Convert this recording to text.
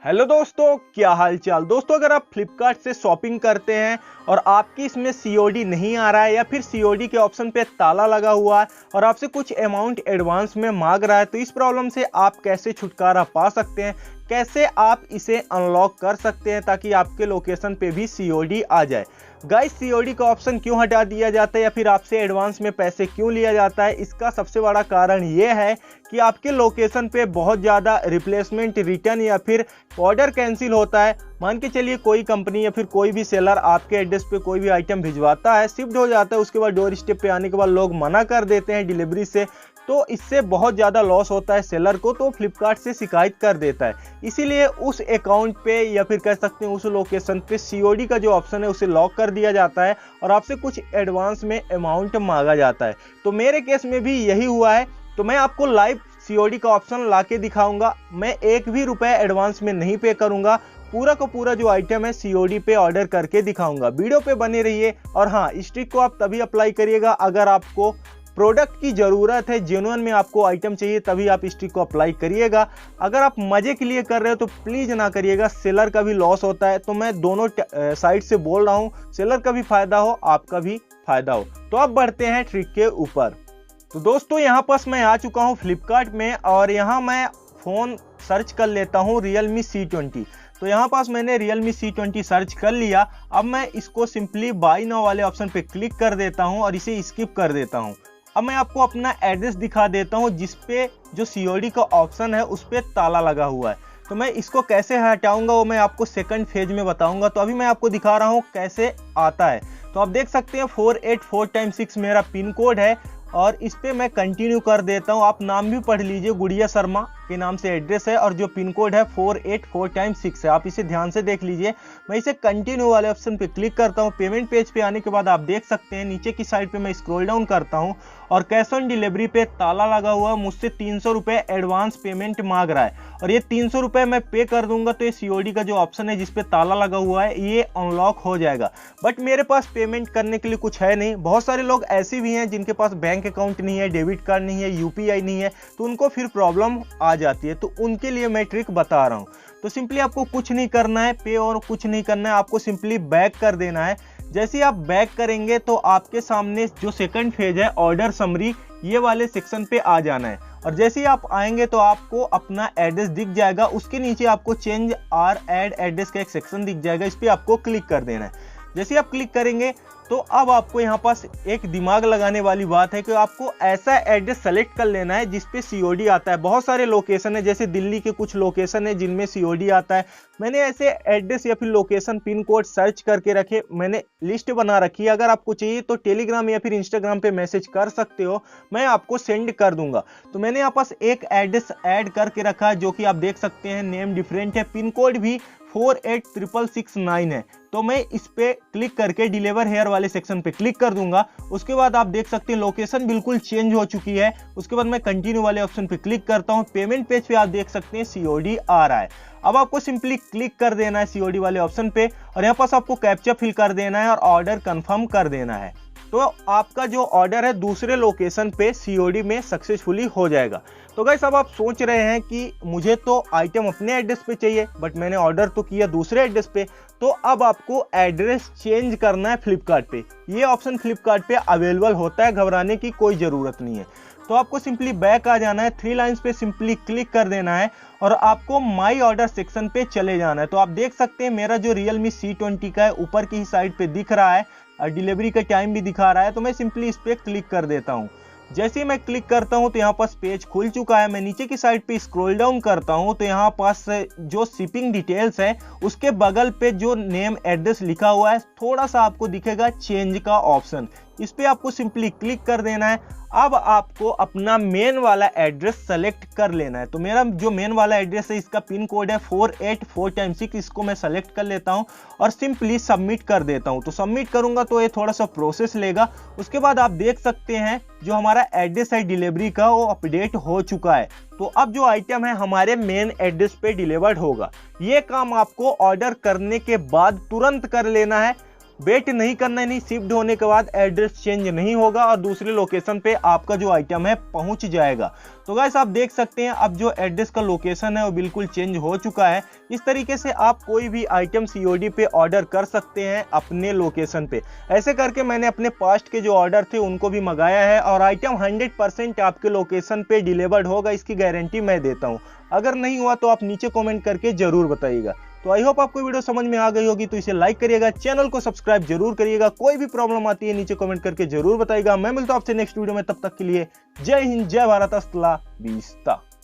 Hello दोस्तों, क्या हाल चाल। दोस्तों, अगर आप फ्लिपकार्ट से शॉपिंग करते हैं और आपकी इसमें सीओडी नहीं आ रहा है या फिर सीओडी के ऑप्शन पे ताला लगा हुआ है और आपसे कुछ अमाउंट एडवांस में मांग रहा है, तो इस प्रॉब्लम से आप कैसे छुटकारा पा सकते हैं, कैसे आप इसे अनलॉक कर सकते हैं ताकि आपके लोकेशन पे भी सीओडी आ जाए। गाइस, सीओडी का ऑप्शन क्यों हटा दिया जाता है या फिर आपसे एडवांस में पैसे क्यों लिया जाता है, इसका सबसे बड़ा कारण ये है कि आपके लोकेशन पे बहुत ज़्यादा रिप्लेसमेंट, रिटर्न या फिर ऑर्डर कैंसिल होता है। मान के चलिए कोई कंपनी या फिर कोई भी सेलर आपके एड्रेस पे कोई भी आइटम भिजवाता है, शिफ्ट हो जाता है, उसके बाद डोर स्टेप पे आने के बाद लोग मना कर देते हैं डिलीवरी से, तो इससे बहुत ज़्यादा लॉस होता है सेलर को, तो फ्लिपकार्ट से शिकायत कर देता है। इसीलिए उस अकाउंट पे या फिर कह सकते हैं उस लोकेशन पे सीओडी का जो ऑप्शन है उसे लॉक कर दिया जाता है और आपसे कुछ एडवांस में अमाउंट मांगा जाता है। तो मेरे केस में भी यही हुआ है। तो मैं आपको लाइव सीओडी का ऑप्शन ला के दिखाऊंगा। मैं एक भी रुपए एडवांस में नहीं पे करूंगा, पूरा का पूरा जो आइटम है सीओडी पे ऑर्डर करके दिखाऊंगा। वीडियो पे बने रहिए। और हाँ, इस ट्रिक को आप तभी अप्लाई करिएगा अगर आपको प्रोडक्ट की ज़रूरत है, जेन्युइन में आपको आइटम चाहिए, तभी आप इस ट्रिक को अप्लाई करिएगा। अगर आप मज़े के लिए कर रहे हो तो प्लीज़ ना करिएगा, सेलर का भी लॉस होता है। तो मैं दोनों साइड से बोल रहा हूँ, सेलर का भी फायदा हो, आपका भी फायदा हो। तो अब बढ़ते हैं ट्रिक के ऊपर। तो दोस्तों, यहाँ पास मैं आ चुका हूँ फ्लिपकार्ट में और यहाँ मैं फ़ोन सर्च कर लेता हूँ Realme C20। तो यहाँ पास मैंने Realme C20 सर्च कर लिया। अब मैं इसको सिंपली बाय नाउ वाले ऑप्शन पे क्लिक कर देता हूँ और इसे स्किप कर देता हूँ। अब मैं आपको अपना एड्रेस दिखा देता हूँ जिसपे जो सीओडी का ऑप्शन है उस पर ताला लगा हुआ है। तो मैं इसको कैसे हटाऊंगा वो मैं आपको सेकंड फेज में बताऊंगा। तो अभी मैं आपको दिखा रहा हूँ कैसे आता है। तो आप देख सकते हैं 484 मेरा पिन कोड है और इस पे मैं कंटिन्यू कर देता हूँ। आप नाम भी पढ़ लीजिए, गुड़िया शर्मा के नाम से एड्रेस है और जो पिन कोड है 484 है। आप इसे ध्यान से देख लीजिए। मैं इसे कंटिन्यू वाले ऑप्शन पे क्लिक करता हूँ। पेमेंट पेज पे आने के बाद आप देख सकते हैं नीचे की साइड पे मैं स्क्रॉल डाउन करता हूँ और कैश ऑन डिलीवरी पे ताला लगा हुआ, मुझसे 300 रुपये एडवांस पेमेंट मांग रहा है और ये 300 रुपये मैं पे कर दूंगा तो ये सीओडी का जो ऑप्शन है जिसपे ताला लगा हुआ है ये अनलॉक हो जाएगा। बट मेरे पास पेमेंट करने के लिए कुछ है नहीं। बहुत सारे लोग ऐसे भी हैं जिनके पास बैंक अकाउंट नहीं है, डेबिट कार्ड नहीं है, यूपीआई नहीं है, तो उनको फिर प्रॉब्लम आ जाती है। तो उनके लिए मैं ट्रिक बता रहा हूँ। तो सिंपली आपको कुछ नहीं करना है, पे और कुछ नहीं करना है, आपको सिंपली बैक कर देना है। जैसे ही आप बैक करेंगे तो आपके सामने जो सेकंड फेज है ऑर्डर समरी, ये वाले सेक्शन पे आ जाना है और जैसे ही आप आएंगे तो आपको अपना एड्रेस दिख जाएगा। उसके नीचे आपको चेंज आर एड एड्रेस का एक सेक्शन दिख जाएगा, इस पर आपको क्लिक कर देना है। जैसे ही आप क्लिक करेंगे तो अब आपको यहाँ पास एक दिमाग लगाने वाली बात है कि आपको ऐसा एड्रेस सेलेक्ट कर लेना है जिस पे सीओडी आता है। बहुत सारे लोकेशन है, जैसे दिल्ली के कुछ लोकेशन है जिनमें सीओडी आता है। मैंने ऐसे एड्रेस या फिर लोकेशन पिन कोड सर्च करके रखे, मैंने लिस्ट बना रखी है। अगर आपको चाहिए तो टेलीग्राम या फिर इंस्टाग्राम पे मैसेज कर सकते हो, मैं आपको सेंड कर दूंगा। तो मैंने यहाँ पास एक एड्रेस ऐड करके रखा है जो कि आप देख सकते हैं, नेम डिफरेंट है, पिन कोड भी 48669 है। तो मैं इस पे क्लिक करके डिलीवर हेयर वाले सेक्शन पे क्लिक कर दूंगा। उसके बाद आप देख सकते हैं लोकेशन बिल्कुल चेंज हो चुकी है। उसके बाद मैं कंटिन्यू वाले ऑप्शन पे क्लिक करता हूं। पेमेंट पेज पे आप देख सकते हैं सीओडी आ रहा है। अब आपको सिंपली क्लिक कर देना है सीओडी वाले ऑप्शन पे और यहाँ पास आपको कैप्चा फिल कर देना है और ऑर्डर कंफर्म कर देना है। तो आपका जो ऑर्डर है दूसरे लोकेशन पे सीओडी में सक्सेसफुली हो जाएगा। तो गाइस, अब आप सोच रहे हैं कि मुझे तो आइटम अपने एड्रेस पे चाहिए बट मैंने ऑर्डर तो किया दूसरे एड्रेस पे। तो अब आपको एड्रेस चेंज करना है फ्लिपकार्ट पे। ये ऑप्शन फ्लिपकार्ट पे अवेलेबल होता है, घबराने की कोई ज़रूरत नहीं है। तो आपको सिंपली बैक आ जाना है, 3 लाइंस पे सिंपली क्लिक कर देना है और आपको माई ऑर्डर सेक्शन पे चले जाना है। तो आप देख सकते हैं मेरा जो Realme C20 का है ऊपर की साइड पे दिख रहा है और डिलीवरी का टाइम भी दिखा रहा है। तो मैं सिंपली इस पर क्लिक कर देता हूँ। जैसे ही मैं क्लिक करता हूं तो यहाँ पास पेज खुल चुका है। मैं नीचे की साइड पे स्क्रॉल डाउन करता हूं तो यहाँ पास जो शिपिंग डिटेल्स है उसके बगल पे जो नेम एड्रेस लिखा हुआ है थोड़ा सा आपको दिखेगा चेंज का ऑप्शन, इस पे आपको सिंपली क्लिक कर देना है। अब आपको अपना मेन वाला एड्रेस सेलेक्ट कर लेना है। तो मेरा जो मेन वाला एड्रेस है इसका पिन कोड है 484 इसको मैं सेलेक्ट कर लेता हूं और सिंपली सबमिट कर देता हूं। तो सबमिट करूंगा तो ये थोड़ा सा प्रोसेस लेगा। उसके बाद आप देख सकते हैं जो हमारा एड्रेस है डिलीवरी का वो अपडेट हो चुका है। तो अब जो आइटम है हमारे मेन एड्रेस पे डिलीवर्ड होगा। ये काम आपको ऑर्डर करने के बाद तुरंत कर लेना है। वेट नहीं करना है, नहीं शिफ्ट होने के बाद एड्रेस चेंज नहीं होगा और दूसरे लोकेशन पे आपका जो आइटम है पहुंच जाएगा। तो गाइस आप देख सकते हैं अब जो एड्रेस का लोकेशन है वो बिल्कुल चेंज हो चुका है। इस तरीके से आप कोई भी आइटम सीओडी पे ऑर्डर कर सकते हैं अपने लोकेशन पे। ऐसे करके मैंने अपने पास्ट के जो ऑर्डर थे उनको भी मंगाया है और आइटम 100% आपके लोकेशन पे डिलीवर्ड होगा, इसकी गारंटी मैं देता हूं। अगर नहीं हुआ तो आप नीचे कमेंट करके जरूर बताइएगा। तो आई होप आपको वीडियो समझ में आ गई होगी, तो इसे लाइक करिएगा, चैनल को सब्सक्राइब जरूर करिएगा। कोई भी प्रॉब्लम आती है नीचे कमेंट करके जरूर बताइएगा। मैं मिलता हूं आपसे नेक्स्ट वीडियो में, तब तक के लिए जय हिंद, जय भारत, अस्सलाम वालेकुम।